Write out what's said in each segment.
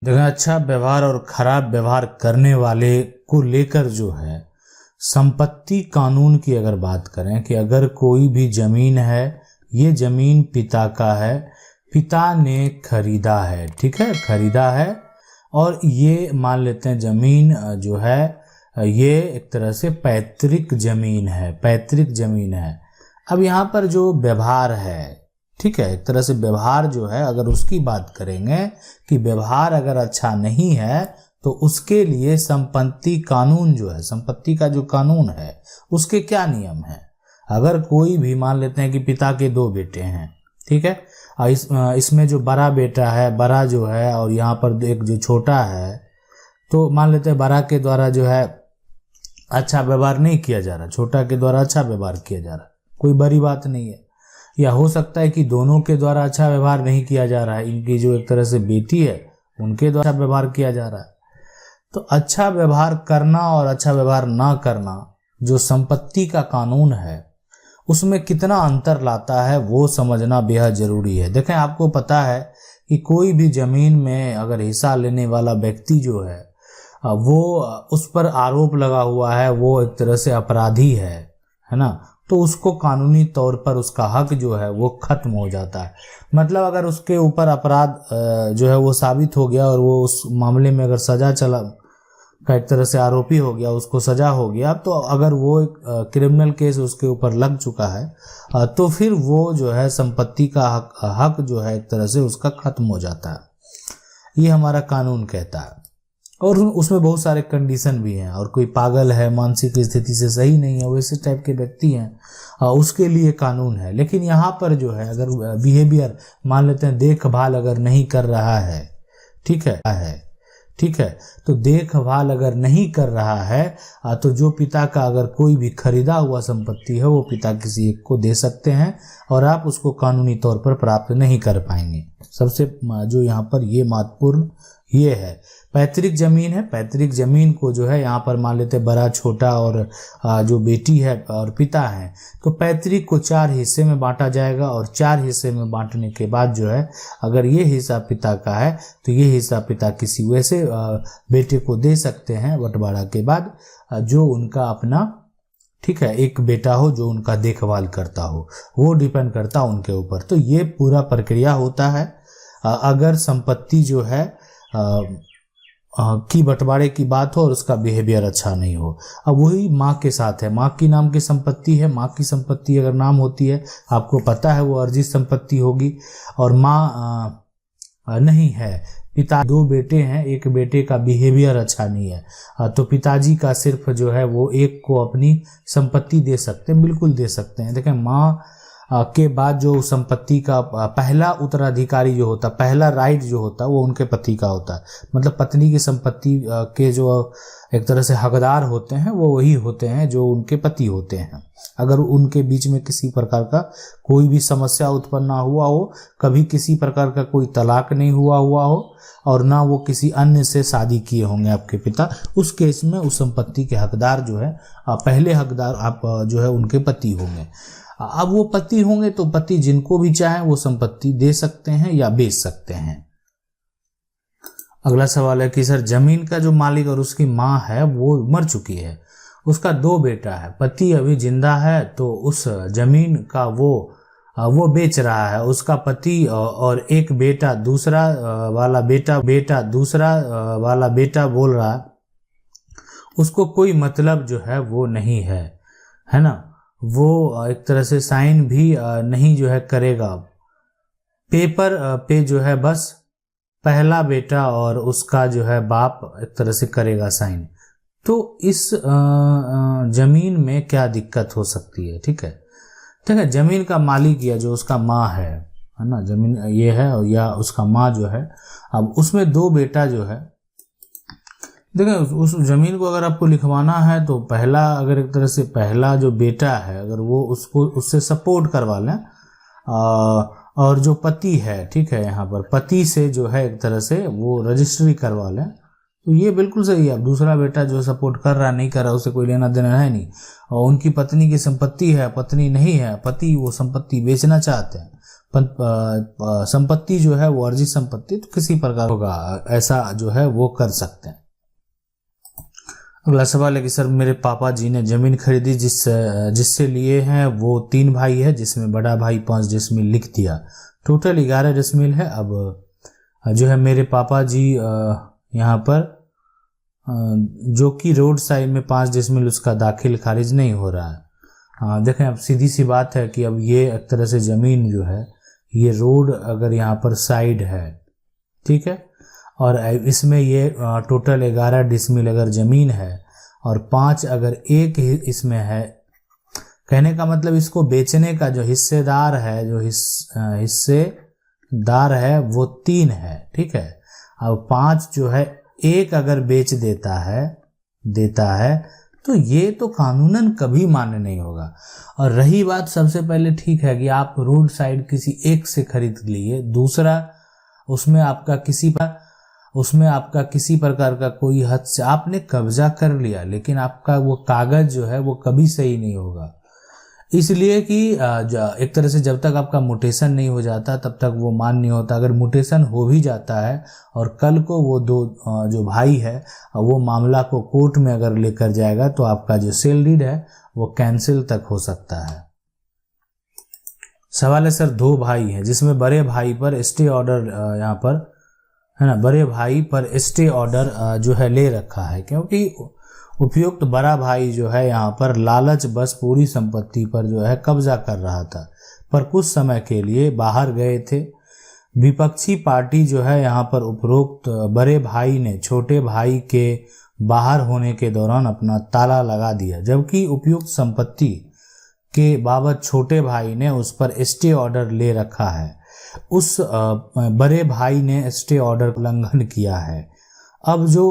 देखिए, अच्छा व्यवहार और खराब व्यवहार करने वाले को लेकर जो है संपत्ति कानून की अगर बात करें कि अगर कोई भी जमीन है, ये जमीन पिता का है, पिता ने खरीदा है, ठीक है, खरीदा है, और ये मान लेते हैं जमीन जो है ये एक तरह से पैतृक जमीन है, पैतृक जमीन है। अब यहाँ पर जो व्यवहार है, ठीक है, एक तरह से व्यवहार जो है अगर उसकी बात करेंगे कि व्यवहार अगर अच्छा नहीं है तो उसके लिए संपत्ति कानून जो है, संपत्ति का जो कानून है उसके क्या नियम है। अगर कोई भी मान लेते हैं कि पिता के 2 बेटे हैं, ठीक है, इसमें जो बड़ा बेटा है, बड़ा जो है, और यहाँ पर एक जो छोटा है, तो मान लेते हैं बड़ा के द्वारा जो है अच्छा व्यवहार नहीं किया जा रहा, छोटा के द्वारा अच्छा व्यवहार किया जा रहा, कोई बड़ी बात नहीं है। या हो सकता है कि दोनों के द्वारा अच्छा व्यवहार नहीं किया जा रहा है, इनकी जो एक तरह से बेटी है उनके द्वारा व्यवहार किया जा रहा है। तो अच्छा व्यवहार करना और अच्छा व्यवहार ना करना जो संपत्ति का कानून है उसमें कितना अंतर लाता है वो समझना बेहद जरूरी है। देखें, आपको पता है कि कोई भी जमीन में अगर हिस्सा लेने वाला व्यक्ति जो है वो उस पर आरोप लगा हुआ है, वो एक तरह से अपराधी है ना, तो उसको कानूनी तौर पर उसका हक जो है वो खत्म हो जाता है। मतलब अगर उसके ऊपर अपराध जो है वो साबित हो गया और वो उस मामले में अगर सजा चला का एक तरह से आरोपी हो गया, उसको सजा हो गया, तो अगर वो एक क्रिमिनल केस उसके ऊपर लग चुका है तो फिर वो जो है संपत्ति का हक जो है एक तरह से उसका खत्म हो जाता है। ये हमारा कानून कहता है, और उसमें बहुत सारे कंडीशन भी हैं। और कोई पागल है, मानसिक स्थिति से सही नहीं है, वैसे टाइप के व्यक्ति हैं, उसके लिए कानून है। लेकिन यहाँ पर जो है अगर बिहेवियर मान लेते हैं देखभाल अगर नहीं कर रहा है, ठीक है, तो देखभाल अगर नहीं कर रहा है तो जो पिता का अगर कोई भी खरीदा हुआ संपत्ति है वो पिता किसी एक को दे सकते हैं और आप उसको कानूनी तौर पर प्राप्त नहीं कर पाएंगे। सबसे जो यहाँ पर ये महत्वपूर्ण ये है, पैतृक जमीन है, पैतृक जमीन को जो है यहाँ पर मान लेते बड़ा, छोटा और जो बेटी है और पिता है, तो पैतृक को 4 हिस्से में बांटा जाएगा और 4 हिस्से में बांटने के बाद जो है अगर ये हिस्सा पिता का है तो ये हिस्सा पिता किसी वैसे बेटे को दे सकते हैं बंटवारा के बाद जो उनका अपना, ठीक है, एक बेटा हो जो उनका देखभाल करता हो, वो डिपेंड करता उनके ऊपर। तो ये पूरा प्रक्रिया होता है अगर संपत्ति जो है की बंटवारे की बात हो और उसका बिहेवियर अच्छा नहीं हो। अब वही माँ के साथ है, माँ की नाम की संपत्ति है, माँ की संपत्ति अगर नाम होती है आपको पता है वो अर्जित संपत्ति होगी, और माँ नहीं है, पिता 2 बेटे हैं, एक बेटे का बिहेवियर अच्छा नहीं है तो पिताजी का सिर्फ जो है वो एक को अपनी संपत्ति दे सकते हैं, बिल्कुल दे सकते हैं। देखें, माँ के बाद जो संपत्ति का पहला उत्तराधिकारी जो होता, पहला राइट जो होता वो उनके पति का होता है। मतलब पत्नी की संपत्ति के जो एक तरह से हकदार होते हैं वो वही होते हैं जो उनके पति होते हैं। अगर उनके बीच में किसी प्रकार का कोई भी समस्या उत्पन्न ना हुआ हो, कभी किसी प्रकार का कोई तलाक नहीं हुआ हो और ना वो किसी अन्य से शादी किए होंगे आपके पिता, उस केस में उस संपत्ति के हकदार जो है पहले हकदार आप जो है उनके पति होंगे। अब वो पति होंगे तो पति जिनको भी चाहे वो संपत्ति दे सकते हैं या बेच सकते हैं। अगला सवाल है कि सर जमीन का जो मालिक और उसकी माँ है वो मर चुकी है, उसका 2 बेटा है, पति अभी जिंदा है, तो उस जमीन का वो बेच रहा है, उसका पति और एक बेटा दूसरा वाला बेटा बोल रहा है उसको कोई मतलब जो है वो नहीं है ना, वो एक तरह से साइन भी नहीं जो है करेगा, पेपर पे जो है बस पहला बेटा और उसका जो है बाप एक तरह से करेगा साइन। तो इस जमीन में क्या दिक्कत हो सकती है? ठीक है, जमीन का मालिक या जो उसका माँ है ना, जमीन ये है और या उसका माँ जो है, अब उसमें 2 बेटा जो है, देखिए उस जमीन को अगर आपको लिखवाना है तो पहला, अगर एक तरह से पहला जो बेटा है अगर वो उससे सपोर्ट करवा लें और जो पति है, ठीक है, यहाँ पर पति से जो है एक तरह से वो रजिस्ट्री करवा लें तो ये बिल्कुल सही है। अब दूसरा बेटा जो सपोर्ट कर रहा नहीं कर रहा उससे कोई लेना देना है नहीं, और उनकी पत्नी की संपत्ति है, पत्नी नहीं है, पति वो संपत्ति बेचना चाहते हैं, संपत्ति जो है वो अर्जित संपत्ति तो किसी प्रकार होगा, ऐसा जो है वो कर सकते हैं। अगला सवाल है कि सर मेरे पापा जी ने जमीन खरीदी जिससे लिए हैं वो 3 भाई है, जिसमें बड़ा भाई 5 डिसमिल लिख दिया, टोटल 11 डिसमिल है। अब जो है मेरे पापा जी यहाँ पर जो कि रोड साइड में 5 डिसमिल उसका दाखिल खारिज नहीं हो रहा है। देखें अब सीधी सी बात है कि अब ये एक तरह से ज़मीन जो है ये रोड अगर यहाँ पर साइड है, ठीक है, और इसमें ये टोटल 11 डिसमिल अगर ज़मीन है और 5 अगर एक ही इसमें है, कहने का मतलब इसको बेचने का जो हिस्सेदार है, जो हिस्सेदार है वो 3 है, ठीक है। अब 5 जो है एक अगर बेच देता है तो ये तो कानूनन कभी मान्य नहीं होगा। और रही बात, सबसे पहले ठीक है कि आप रोड साइड किसी एक से खरीद लिए, दूसरा उसमें आपका किसी प्रकार का कोई हद से आपने कब्जा कर लिया, लेकिन आपका वो कागज जो है वो कभी सही नहीं होगा, इसलिए कि एक तरह से जब तक आपका म्यूटेशन नहीं हो जाता तब तक वो मान नहीं होता। अगर म्यूटेशन हो भी जाता है और कल को वो 2 जो भाई है वो मामला को कोर्ट में अगर लेकर जाएगा तो आपका जो सेल डीड है वो कैंसिल तक हो सकता है। सवाल है सर 2 भाई हैं जिसमें बड़े भाई पर स्टे ऑर्डर यहाँ पर है ना, बड़े भाई पर स्टे ऑर्डर जो है ले रखा है, क्योंकि उपयुक्त बड़ा भाई जो है यहाँ पर लालच बस पूरी संपत्ति पर जो है कब्जा कर रहा था, पर कुछ समय के लिए बाहर गए थे। विपक्षी पार्टी जो है यहाँ पर उपरोक्त बड़े भाई ने छोटे भाई के बाहर होने के दौरान अपना ताला लगा दिया, जबकि उपयुक्त संपत्ति के बाबत छोटे भाई ने उस पर स्टे ऑर्डर ले रखा है। उस बड़े भाई ने स्टे ऑर्डर का उल्लंघन किया है। अब जो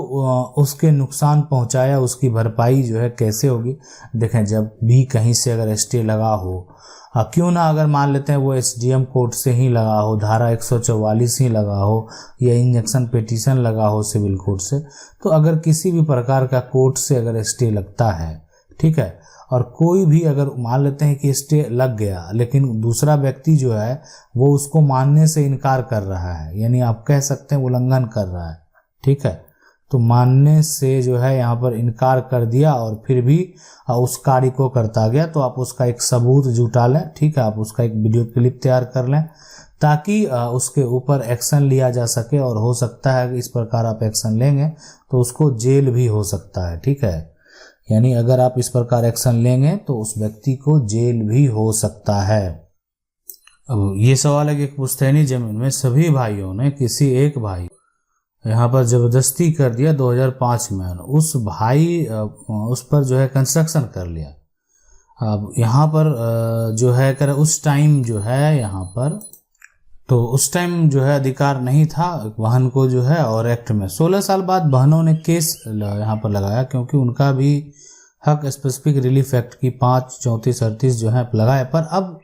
उसके नुकसान पहुंचाया उसकी भरपाई जो है कैसे होगी? देखें, जब भी कहीं से अगर स्टे लगा हो, क्यों ना अगर मान लेते हैं वो एसडीएम कोर्ट से ही लगा हो, धारा 144 ही लगा हो, या इंजंक्शन पिटीशन लगा हो सिविल कोर्ट से, तो अगर किसी भी प्रकार का कोर्ट से अगर स्टे लगता है, ठीक है, और कोई भी अगर मान लेते हैं कि स्टे लग गया लेकिन दूसरा व्यक्ति जो है वो उसको मानने से इनकार कर रहा है, यानी आप कह सकते हैं उल्लंघन कर रहा है, ठीक है, तो मानने से जो है यहाँ पर इनकार कर दिया और फिर भी उस कार्य को करता गया, तो आप उसका एक सबूत जुटा लें, ठीक है, आप उसका एक वीडियो क्लिप तैयार कर लें ताकि उसके ऊपर एक्शन लिया जा सके। और हो सकता है कि इस प्रकार आप एक्शन लेंगे तो उसको जेल भी हो सकता है, ठीक है, यानी अगर आप इस प्रकार एक्शन लेंगे तो उस व्यक्ति को जेल भी हो सकता है। अब ये सवाल है कि पुश्तैनी जमीन में सभी भाइयों ने किसी एक भाई यहाँ पर जबरदस्ती कर दिया 2005 में, उस भाई उस पर जो है कंस्ट्रक्शन कर लिया। अब यहाँ पर जो है कर उस टाइम जो है यहाँ पर, तो उस टाइम जो है अधिकार नहीं था बहन को जो है, और एक्ट में 16 साल बाद बहनों ने केस यहाँ पर लगाया क्योंकि उनका भी हक स्पेसिफिक रिलीफ एक्ट की 5, 34, 38 जो है लगाए। पर अब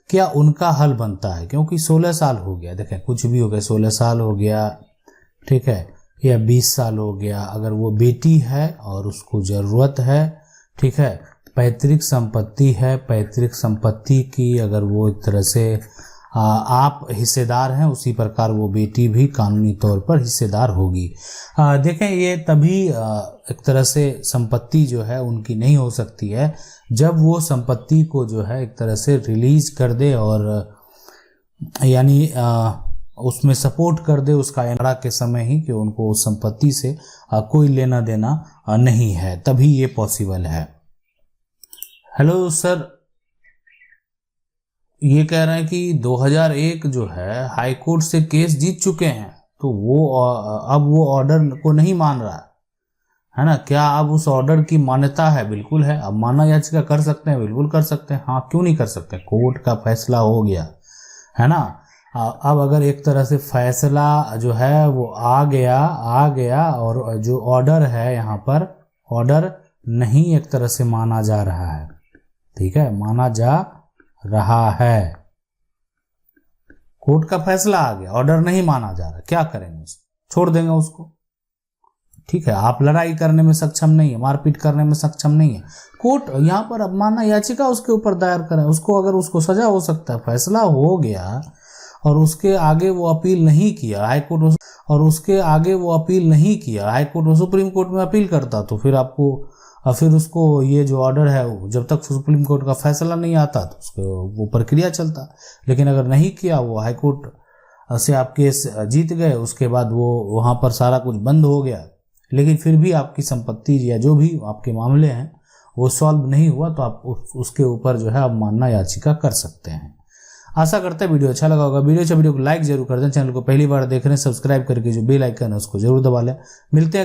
क्या उनका हल बनता है, क्योंकि 16 साल हो गया, देखें कुछ भी हो गया, 16 साल हो गया, ठीक है, या 20 साल हो गया, अगर वो बेटी है और उसको ज़रूरत है, ठीक है, पैतृक संपत्ति है, पैतृक संपत्ति की अगर वो एक तरह से आप हिस्सेदार हैं, उसी प्रकार वो बेटी भी कानूनी तौर पर हिस्सेदार होगी। देखें, ये तभी एक तरह से संपत्ति जो है उनकी नहीं हो सकती है जब वो संपत्ति को जो है एक तरह से रिलीज कर दे और यानी उसमें सपोर्ट कर दे उसका एनरा के समय ही कि उनको उस संपत्ति से कोई लेना देना नहीं है, तभी ये पॉसिबल है। हेलो सर, ये कह रहे हैं कि 2001 जो है हाई कोर्ट से केस जीत चुके हैं, तो वो अब वो ऑर्डर को नहीं मान रहा है ना, क्या अब उस ऑर्डर की मान्यता है? बिल्कुल है, अब माना याचिका कर सकते हैं, बिल्कुल कर सकते हैं, हाँ क्यों नहीं कर सकते, कोर्ट का फैसला हो गया है ना। अब अगर एक तरह से फैसला जो है वो आ गया और जो ऑर्डर है यहाँ पर ऑर्डर नहीं एक तरह से माना जा रहा है, ठीक है, माना जा रहा है, कोर्ट का फैसला आ गया, ऑर्डर नहीं माना जा रहा, क्या करेंगे? छोड़ देंगे उसको, ठीक है, आप लड़ाई करने में सक्षम नहीं है, मारपीट करने में सक्षम नहीं है, कोर्ट यहाँ पर अवमानना याचिका उसके ऊपर दायर करें, उसको अगर उसको सजा हो सकता है, फैसला हो गया और उसके आगे वो अपील नहीं किया हाईकोर्ट, और उसके आगे वो अपील नहीं किया हाईकोर्ट और सुप्रीम कोर्ट में अपील करता, तो फिर आपको फिर उसको ये जो ऑर्डर है जब तक सुप्रीम कोर्ट का फैसला नहीं आता तो उसको वो प्रक्रिया चलता। लेकिन अगर नहीं किया, वो हाईकोर्ट से आप केस जीत गए, उसके बाद वो वहाँ पर सारा कुछ बंद हो गया, लेकिन फिर भी आपकी संपत्ति या जो भी आपके मामले हैं वो सॉल्व नहीं हुआ, तो आप उसके ऊपर जो है अवमानना याचिका कर सकते हैं। आशा करते हैं वीडियो अच्छा लगा होगा। वीडियो को लाइक जरूर कर दें, चैनल को पहली बार देख रहे हैं सब्सक्राइब करके जो बेल आइकन है उसको जरूर दबा लें। मिलते हैं